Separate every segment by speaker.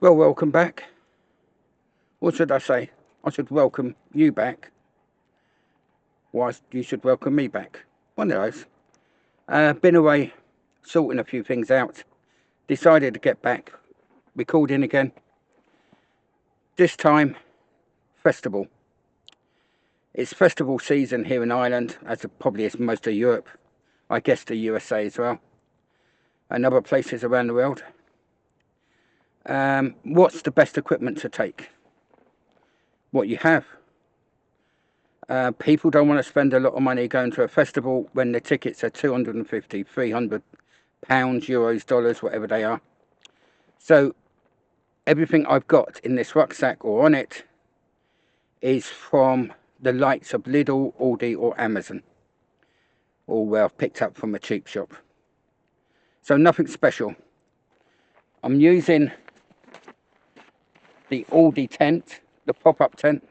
Speaker 1: Well, welcome back. What should I say? I should welcome you back. Why you should welcome me back? One of those. Been away sorting a few things out. Decided to get back recording again. This time, festival. It's festival season here in Ireland, as probably as most of Europe. I guess the USA as well, and other places around the world. What's the best equipment to take? What you have. People don't want to spend a lot of money going to a festival when the tickets are 250, 300 pounds, euros, dollars, whatever they are. So everything I've got in this rucksack or on it is from the likes of Lidl, Aldi or Amazon, all where I've picked up from a cheap shop. So nothing special. I'm using the Aldi tent, the pop-up tent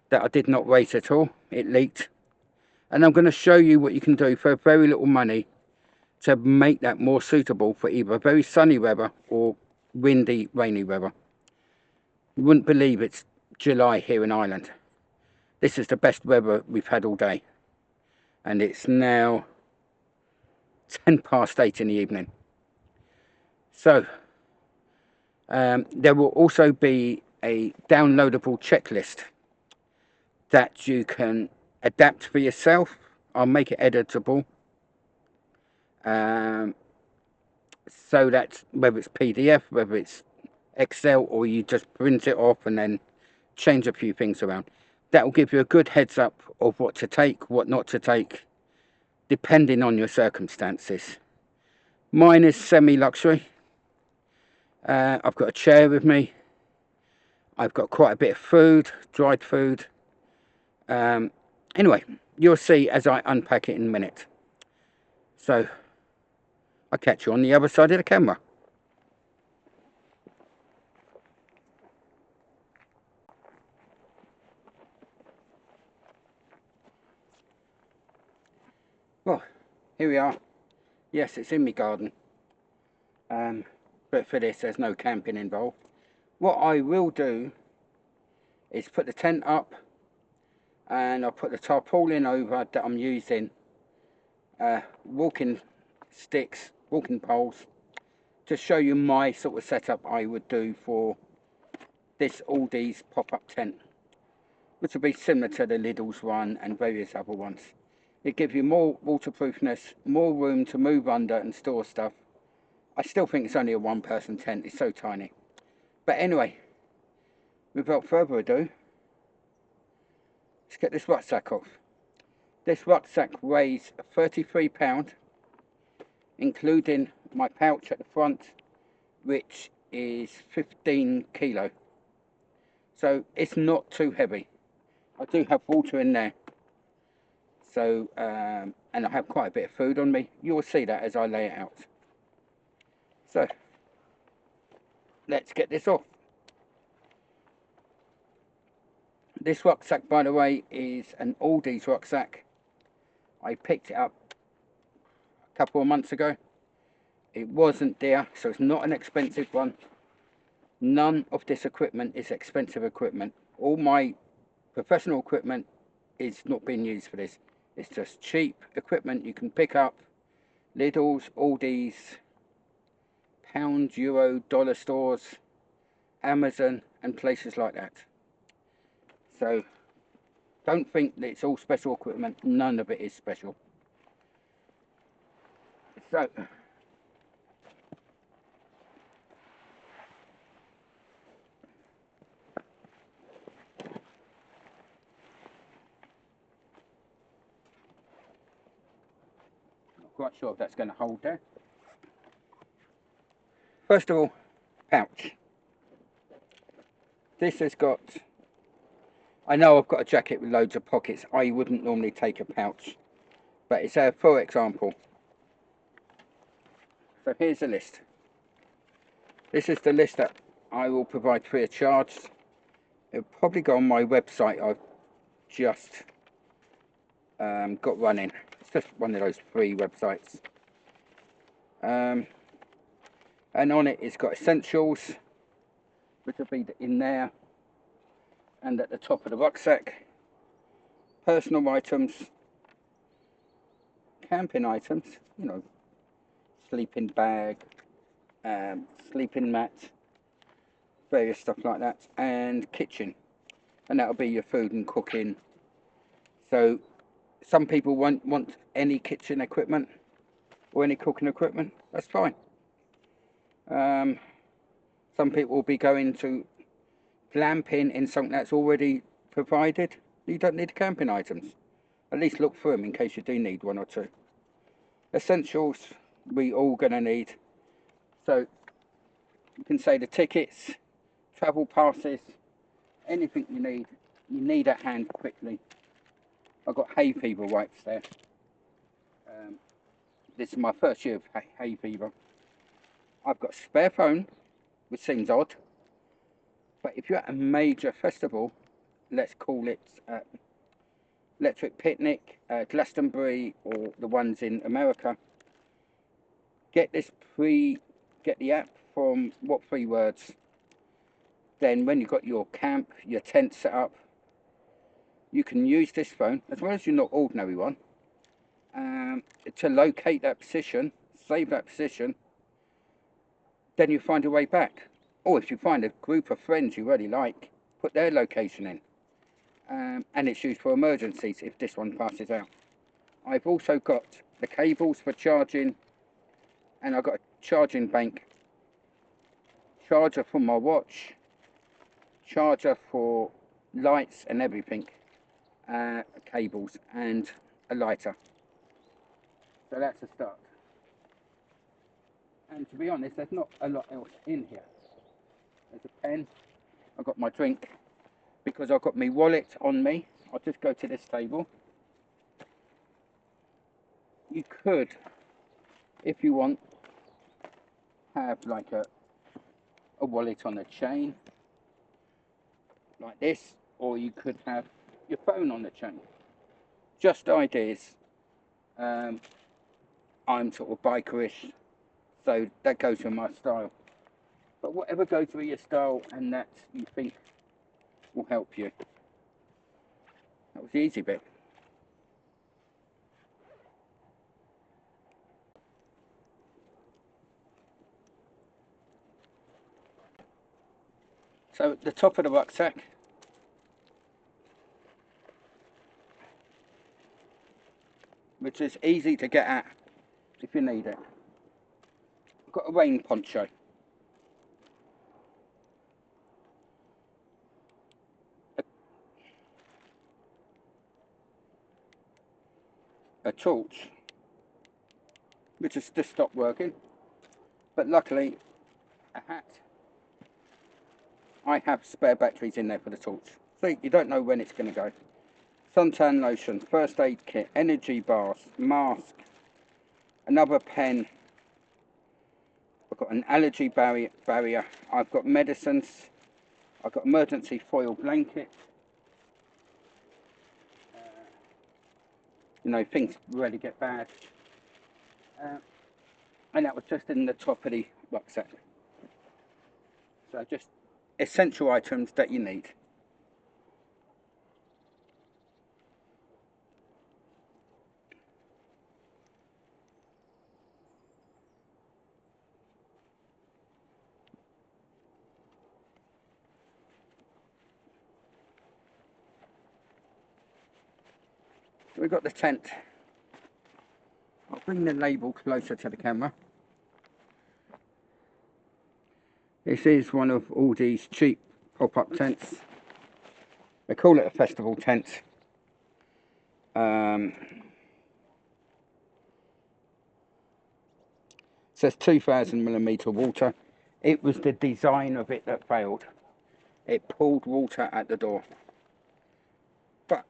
Speaker 1: that I did not rate at all. It leaked. And I'm going to show you what you can do for very little money to make that more suitable for either very sunny weather or windy, rainy weather. You wouldn't believe it's July here in Ireland. This is the best weather we've had all day. And it's now 8:10 in the evening. So, there will also be a downloadable checklist that you can adapt for yourself. I'll make it editable. So that whether it's PDF, whether it's Excel, or you just print it off and then change a few things around, that will give you a good heads up of what to take, what not to take, depending on your circumstances. Mine is semi-luxury. I've got a chair with me. I've got quite a bit of food, dried food. Anyway, you'll see as I unpack it in a minute. So I'll catch you on the other side of the camera. Well, here we are. Yes, it's in my garden. But for this, there's no camping involved. What I will do is put the tent up, and I'll put the tarpaulin over that I'm using walking sticks, walking poles, to show you my sort of setup I would do for this Aldi's pop-up tent, which will be similar to the Lidl's one and various other ones. It gives you more waterproofness, more room to move under and store stuff. I still think it's only a one-person tent, it's so tiny. But anyway, without further ado, let's get this rucksack off. This rucksack weighs £33, including my pouch at the front, which is 15 kilo. So it's not too heavy. I do have water in there. So, and I have quite a bit of food on me. You'll see that as I lay it out. So, let's get this off. This rucksack, by the way, is an Aldi's rucksack. I picked it up a couple of months ago. It wasn't dear, so it's not an expensive one. None of this equipment is expensive equipment. All my professional equipment is not being used for this. It's just cheap equipment you can pick up. Lidl's, Aldi's, pound, euro, dollar stores, Amazon and places like that. So don't think that it's all special equipment. None of it is special. So not quite sure if that's going to hold there. First of all, pouch. This has got, I know I've got a jacket with loads of pockets. I wouldn't normally take a pouch, but it's a for example. So here's the list. This is the list that I will provide free of charge. It'll probably go on my website I've just got running. It's just one of those free websites. And on it it's got essentials, which will be in there, and at the top of the rucksack, personal items, camping items, you know, sleeping bag, sleeping mat, various stuff like that, and kitchen, and that'll be your food and cooking. So some people won't want any kitchen equipment or any cooking equipment. That's fine. Some people will be going to glamping in something that's already provided. You don't need camping items. At least look for them in case you do need one or two. Essentials we all gonna need. So you can say the tickets, travel passes, anything you need at hand quickly. I've got hay fever wipes there. This is my first year of hay fever. I've got a spare phone, which seems odd, but if you're at a major festival, let's call it Electric Picnic, Glastonbury, or the ones in America, get the app from What 3 Words. Then when you've got your camp, your tent set up, you can use this phone, as well as your not ordinary one, to locate that position, save that position, then you find your way back. Or if you find a group of friends you really like, put their location in. And it's used for emergencies if this one passes out. I've also got the cables for charging, and I've got a charging bank, charger for my watch, charger for lights and everything, cables, and a lighter. So that's a start. And to be honest, there's not a lot else in here. There's a pen, I've got my drink, because I've got my wallet on me. I'll just go to this table. You could, if you want, have like a wallet on a chain, like this, or you could have your phone on the chain. Just ideas. I'm sort of bikerish, so that goes with my style. But whatever goes with your style and that you think will help you. That was the easy bit. So at the top of the rucksack, which is easy to get at if you need it, I've got a rain poncho. A torch, which has just stopped working, but luckily a hat. I have spare batteries in there for the torch, so you don't know when it's going to go. Suntan lotion, first aid kit, energy bars, mask, another pen. I've got an allergy barrier. I've got medicines. I've got emergency foil blanket. You know, things really get bad. And that was just in the top of the rucksack. So just essential items that you need. So we've got the tent. I'll bring the label closer to the camera. This is one of Aldi's cheap pop-up tents. They call it a festival tent. Says 2000mm water. It was the design of it that failed. It pulled water at the door. But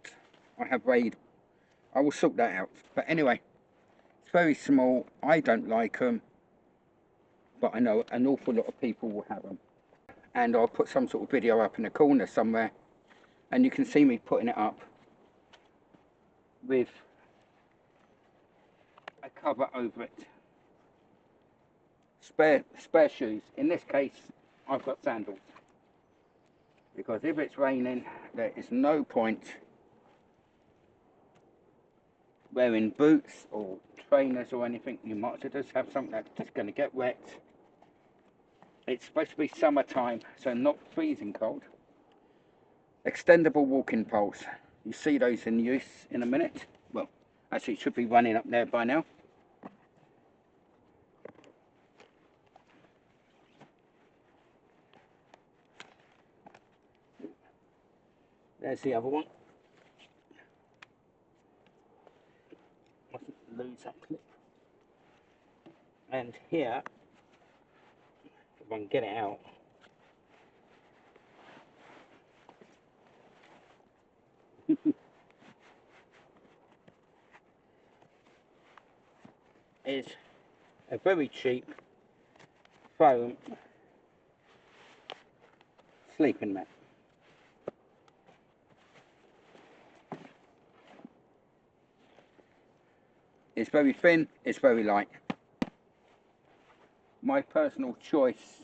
Speaker 1: I will sort that out. But anyway, it's very small. I don't like them, but I know an awful lot of people will have them. And I'll put some sort of video up in the corner somewhere, and you can see me putting it up with a cover over it. Spare shoes. In this case, I've got sandals. because if it's raining, there is no point wearing boots or trainers or anything. You might as well just have something that's just going to get wet. It's supposed to be summertime, so not freezing cold. Extendable walking poles. You see those in use in a minute. Well, actually, it should be running up there by now. There's the other one. Mustn't lose that clip. And here, if I can get it out, is a very cheap foam sleeping mat. It's very thin, it's very light. My personal choice,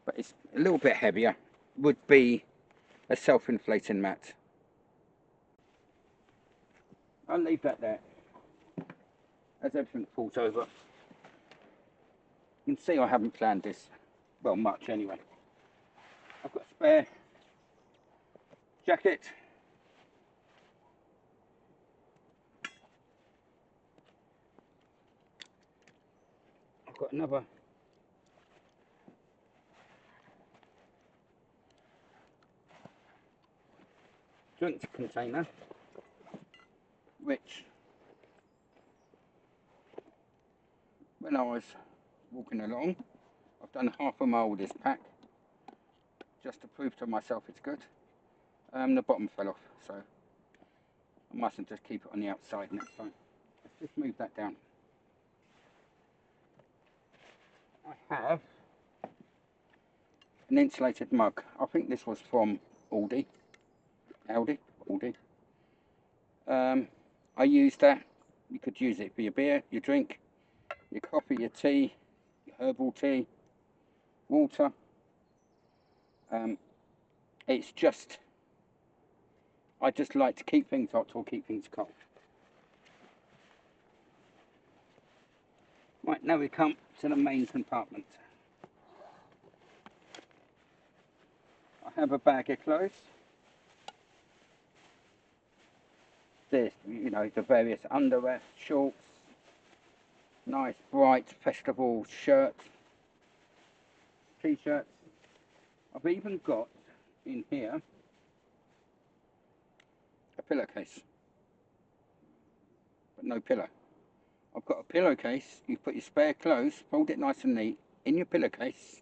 Speaker 1: but it's a little bit heavier, would be a self-inflating mat. I'll leave that there as everything falls over. You can see I haven't planned this, well, much anyway. I've got a spare jacket. I've got another drinks container, which when I was walking along, I've done half a mile with this pack just to prove to myself it's good. The bottom fell off, so I mustn't just keep it on the outside next time. Let's just move that down. I have an insulated mug. I think this was from Aldi. I used that. You could use it for your beer, your drink, your coffee, your tea, your herbal tea, water. It's just, I just like to keep things hot or keep things cold. Right, now we come to the main compartment. I have a bag of clothes. There's, you know, the various underwear, shorts, nice bright festival shirts, t-shirts. I've even got in here a pillowcase, but no pillow. I've got a pillowcase. You put your spare clothes, fold it nice and neat in your pillowcase.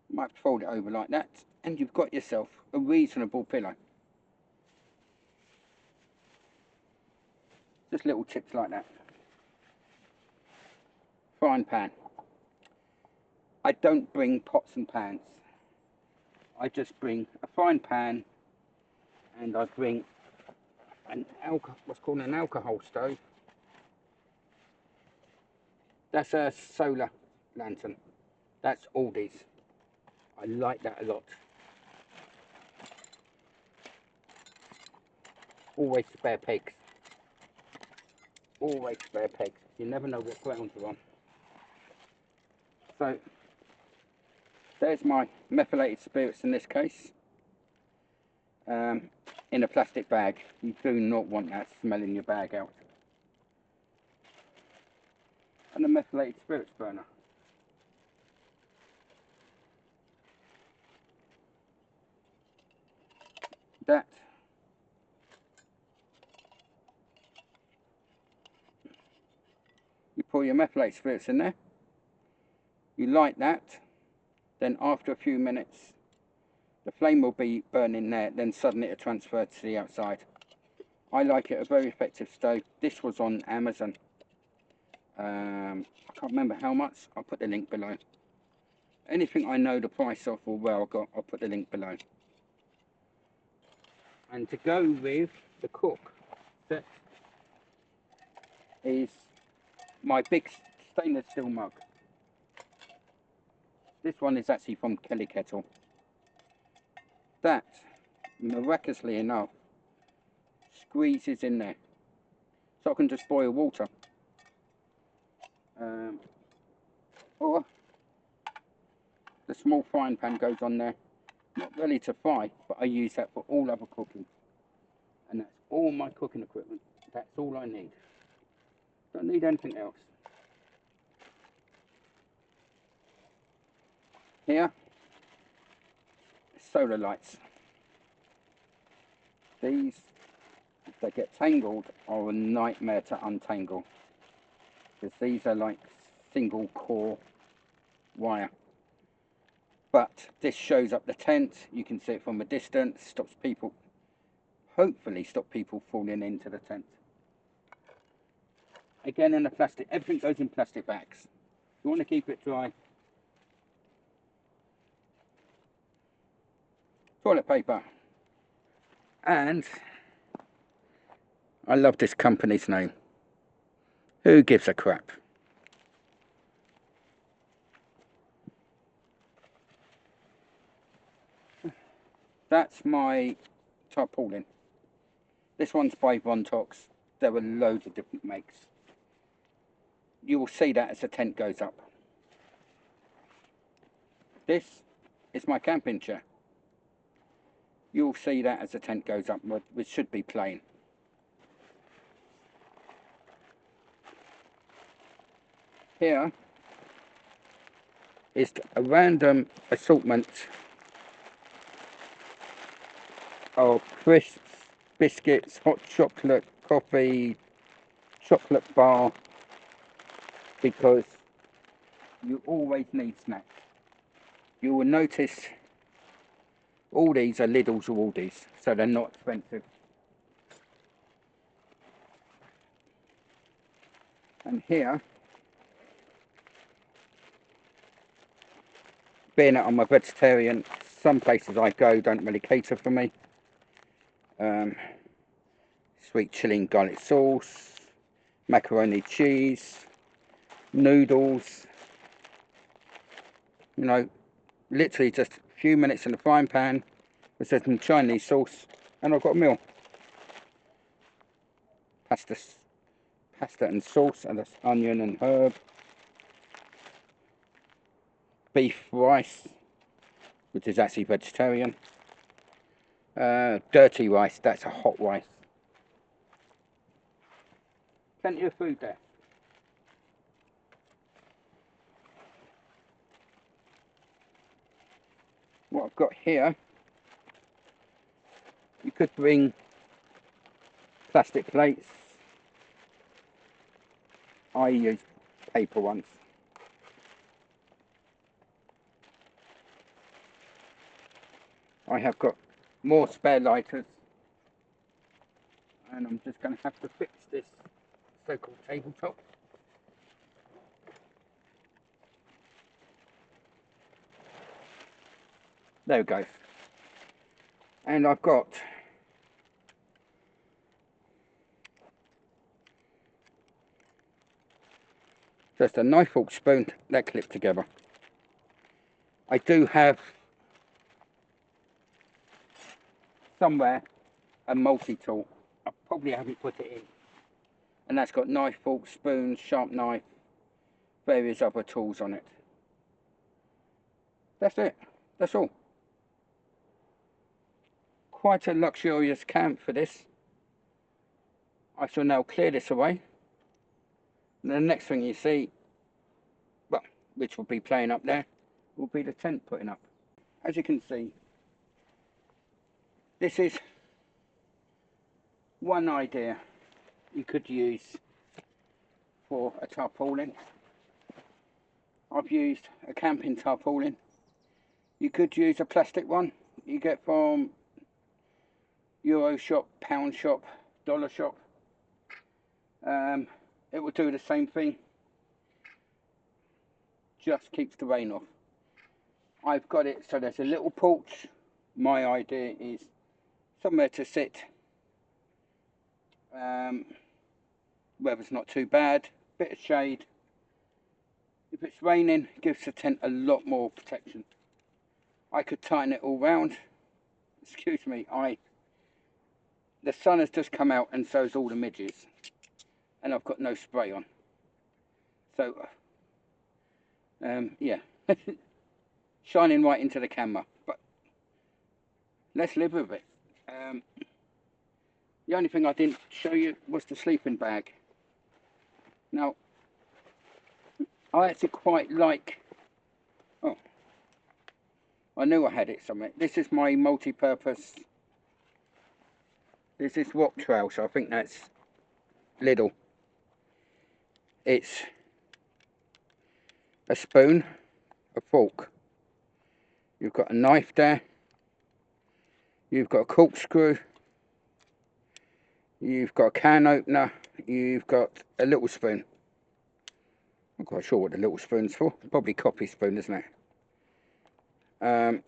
Speaker 1: You might fold it over like that, and you've got yourself a reasonable pillow. Just little tips like that. Frying pan. I don't bring pots and pans. I just bring a frying pan, and I bring what's called an alcohol stove. That's a solar lantern. That's Aldi's. I like that a lot. Always spare pegs. Always spare pegs. You never know what grounds are on. So there's my methylated spirits in this case. In a plastic bag. You do not want that smelling your bag out. And a methylated spirits burner. That you pour your methylated spirits in there, you light that, then after a few minutes the flame will be burning there, then suddenly it'll transfer to the outside. I like it, a very effective stove. This was on Amazon. I can't remember how much. I'll put the link below. Anything I know the price of or where I got, I'll put the link below. And to go with the cook set is my big stainless steel mug. This one is actually from Kelly Kettle. That, miraculously enough, squeezes in there. So I can just boil water. Or the small frying pan goes on there. Not ready to fry, but I use that for all other cooking. And that's all my cooking equipment. That's all I need. Don't need anything else. Here, solar lights. These, if they get tangled, are a nightmare to untangle. Because these are like single core wire. But this shows up the tent. You can see it from a distance. Stops people, hopefully stop people falling into the tent. Again, in the plastic, everything goes in plastic bags. You want to keep it dry. Toilet paper. And I love this company's name. Who gives a crap? That's my tarpaulin. This one's by Vontox. There are loads of different makes. You will see that as the tent goes up. This is my camping chair. You'll see that as the tent goes up, which should be plain. Here is a random assortment of crisps, biscuits, hot chocolate, coffee, chocolate bar, because you always need snacks. You will notice all these are Lidl's or Aldi's, so they're not expensive. And here, being that I'm a vegetarian, some places I go don't really cater for me. Sweet chilli and garlic sauce, macaroni cheese, noodles. You know, literally just a few minutes in the frying pan with some Chinese sauce, and I've got a meal. Pasta and sauce, and that's onion and herb. Beef rice, which is actually vegetarian. Dirty rice, that's a hot rice. Plenty of food there. What I've got here, you could bring plastic plates. I use paper ones. I have got more spare lighters, and I'm just going to have to fix this so-called tabletop. There we go. And I've got just a knife, fork, spoon that clip together. I do have somewhere a multi-tool. I probably haven't put it in. And that's got knife, fork, spoon, sharp knife, various other tools on it. That's it. That's all. Quite a luxurious camp for this. I shall now clear this away. And the next thing you see, well, which will be playing up there, will be the tent putting up. As you can see, this is one idea you could use for a tarpaulin. I've used a camping tarpaulin. You could use a plastic one you get from Euro shop, pound shop, dollar shop. It will do the same thing, just keeps the rain off. I've got it so there's a little porch. My idea is somewhere to sit, weather's not too bad, bit of shade, If it's raining, it gives the tent a lot more protection. I could tighten it all round. Excuse me, the sun has just come out and so's all the midges. And I've got no spray on. So, yeah. Shining right into the camera. But let's live with it. The only thing I didn't show you was the sleeping bag. Now, I actually quite like... Oh, I knew I had it somewhere. This is my multi-purpose... This is rock trail, so I think that's Lidl. It's a spoon, a fork. You've got a knife there. You've got a corkscrew. You've got a can opener. You've got a little spoon. I'm not quite sure what the little spoon's for. Probably coffee spoon, isn't it?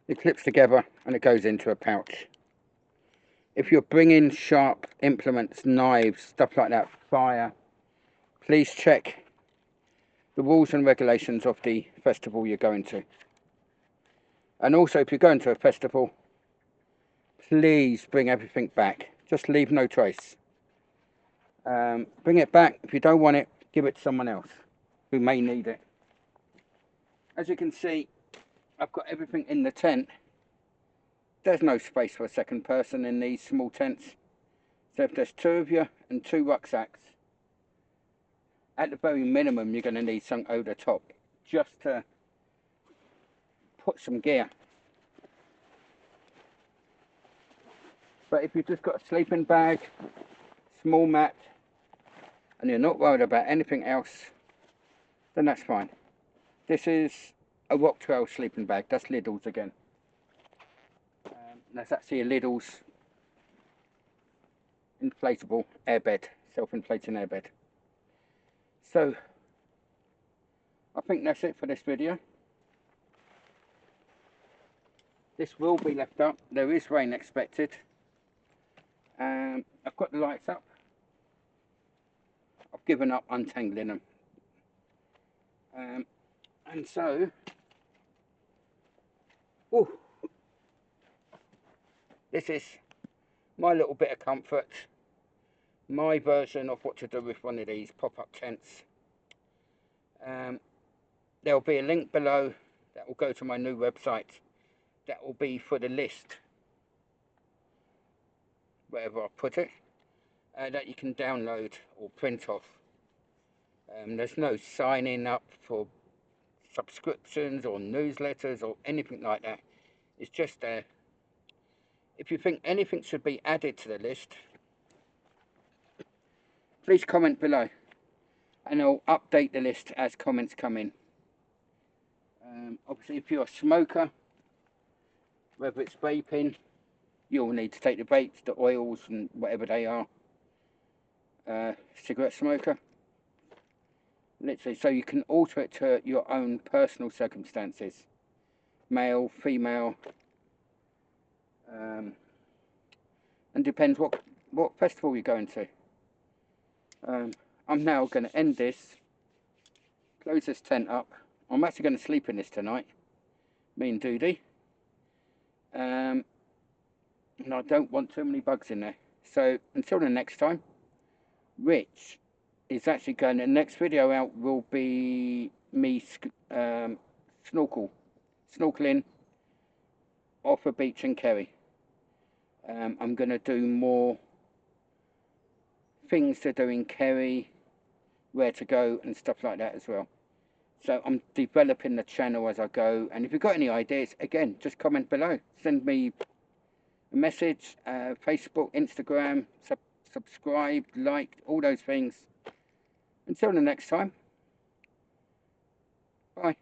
Speaker 1: It clips together and it goes into a pouch. If you're bringing sharp implements, knives, stuff like that, fire, please check the rules and regulations of the festival you're going to. And also, if you're going to a festival, please bring everything back. Just leave no trace. Bring it back. If you don't want it, give it to someone else who may need it. As you can see, I've got everything in the tent. There's no space for a second person in these small tents. So if there's two of you and 2 rucksacks, at the very minimum you're going to need something over the top just to put some gear. But if you've just got a sleeping bag, small mat, and you're not worried about anything else, then that's fine. This is a rock trail sleeping bag. That's Lidl's again. That's actually a Lidl's inflatable airbed, self-inflating airbed. So, I think that's it for this video. This will be left up. There is rain expected. I've got the lights up. I've given up untangling them. And so, this is my little bit of comfort. My version of what to do with one of these pop-up tents. There'll be a link below that will go to my new website. That will be for the list, wherever I put it, that you can download or print off. There's no signing up for subscriptions or newsletters or anything like that. It's just there. If you think anything should be added to the list, please comment below and I'll update the list as comments come in. Obviously, if you're a smoker, whether it's vaping, you'll need to take the vapes, the oils and whatever they are. Cigarette smoker, literally, so you can alter it to your own personal circumstances, male, female, and depends what festival you're going to. I'm now going to end this, close this tent up. I'm actually going to sleep in this tonight, me and Doody, and I don't want too many bugs in there. So until the next time, Rich is actually going, the next video out will be me snorkeling off a beach in Kerry. I'm going to do more things to do in Kerry, where to go and stuff like that as well. So I'm developing the channel as I go, and if you've got any ideas, again, just comment below. Send me a message, Facebook, Instagram, subscribe, like, all those things. Until the next time, bye.